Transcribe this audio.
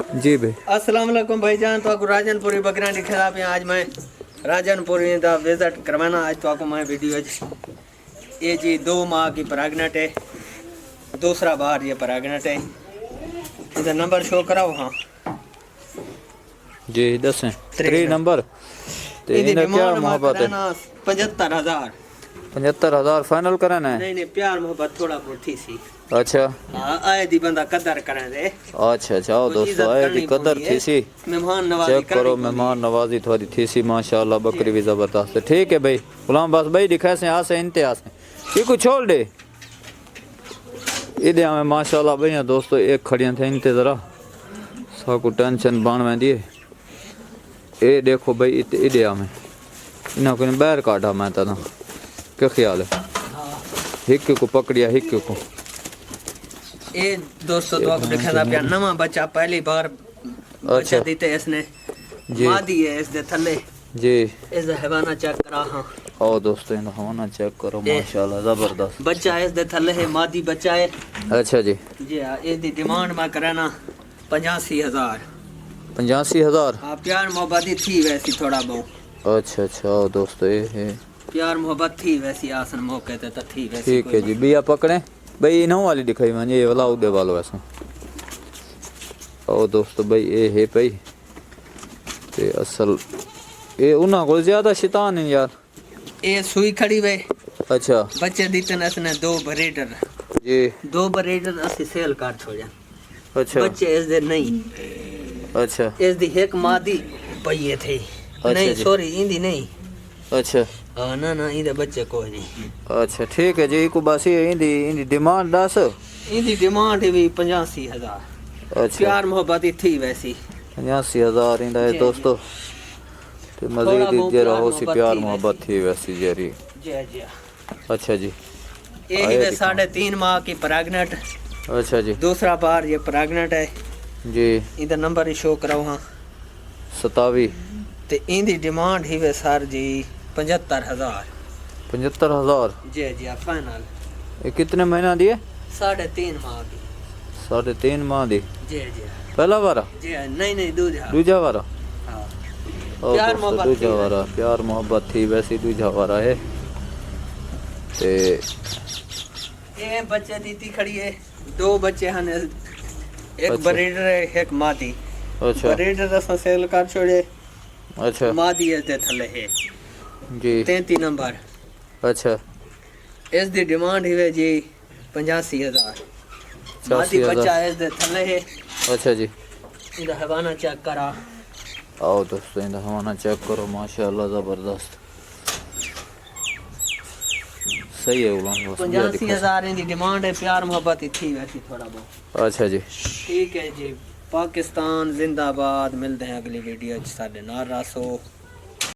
जी भाई। अस्सलाम वालेकुम भाईजान। तो राजनपुरी बकरियां दिखा पे आज मैं राजनपुरी का विजिट करवाना। आज तो मैं वीडियो ये जी 2 माह की प्रेगनेंट है, दूसरा बार ये प्रेगनेंट है। इधर नंबर शो कराओ। हाँ जी 10 3 नंबर ते इनका क्या मोहब्बत है? 75,000। 75,000 फाइनल कराना है? नहीं प्यार मोहब्बत थोड़ा बहुत थी सी। अच्छा हाँ आए दी बंदा कदर करे दे। अच्छा आओ दोस्तों, आए दी कदर थी सी। मेहमान नवाजी चेक करो, मेहमान नवाजी थोड़ी थी सी माशाल्लाह। बकरी भी जबरदस्त है। ठीक है भाई गुलाम बस भाई दिखा से आ से इंते आ से ये कुछ छोड़ दे इधे हमें माशाल्लाह भैया दोस्तों। एक खड़ियां थे इनते जरा साकू टेंशन बन वेंदी है। ये देखो भाई इधे हमें इन्हें को बाहर काटा मैं तना क्या ख्याल है? हिक को पकड़िया हिक को। ये दोस्तों तो आपको दिखाना पिया नवा बच्चा पहली बार बच्चा दीते इसने मादी है। इस दे थले जी इस हवाना चेक करा। हाँ आओ दोस्तों इन हवाना चेक करो माशाल्लाह जबरदस्त बच्चा इस दे थले है, मादी बच्चा है। अच्छा जी जी हाँ। इसकी डिमांड मैं कराना 85,000। 85,000। हाँ प्यार मोहब्बत ही थी वैसी थोड़ा बहुत। अच्छा आओ दोस्तों ये है प्यार मोहब्बत थी वैसी आसन मौके ते तो थी वैसी। ठीक है जी बिया पकड़े भाई इन्हों वाली दिखाई मैं ये वाला उदे वालो ऐसा। आओ दोस्तों भाई ये है भाई ते असल ये उन्होंने को ज्यादा शैतान है यार। ये सुई खड़ी वे। अच्छा बच्चे दीते ने इसने 2 ब्रीडर जी 2 ब्रीडर असि सेल कर छोड़िया। अच्छा बच्चे इस दे नहीं। अच्छा इस दी एक मादी पइए थे। नहीं सॉरी इंदी नहीं। अच्छा हाँ ना इंदे बच्चे कोई नहीं। अच्छा ठीक है जी को बस ये इंदी डिमांड 10 इंदी डिमांड भी 85,000। अच्छा प्यार मोहब्बत ही थी वैसी 85,000 इंदा है दोस्तों। ते मजीद जरा हो सी प्यार मोहब्बत थी वैसी जरी। जी जी। अच्छा जी ये ही 3.5 माह की प्रेग्नेंट। अच्छा जी दूसरा बार ये प्रेग्नेंट है जी। इधर नंबर ही शो कराओ। हाँ 27 ते इंदी डिमांड ही वे सर जी 75,000। 75,000 जी जी फाइनल। ये कितने महीना दिए? 3.5 माह की। 3.5 माह दी जी जी। पहला बारा? जी नहीं दूजा। दूजा बारा? हाँ ओ प्यार दोस्तों मोहब्बत दूजा बारा प्यार मोहब्बत थी वैसी दूजा बारा है। ते ये बच्चे दीती खड़ी है 2 बच्चे हैं। एक अच्छा। ब्रीडर है एक मादी। अच्छा ब्रीडर असा सेल कर छोड़े। अच्छा मादी इस दे थले है जी 33 नंबर। अच्छा इस दी डिमांड ही जी 85,000। मादी बच्चा इस दे थले है। अच्छा जी इधर हवाना चेक करा। आओ दोस्तों इन हवाना चेक करो माशाल्लाह जबरदस्त सही है गुलाम बस 85,000 इनकी डिमांड है। प्यार मोहब्बत ही थी वैसी थोड़ा बहुत। अच्छा जी ठीक है जी। पाकिस्तान जिंदाबाद। मिलते हैं अगली वीडियो साढ़े नाल रसो।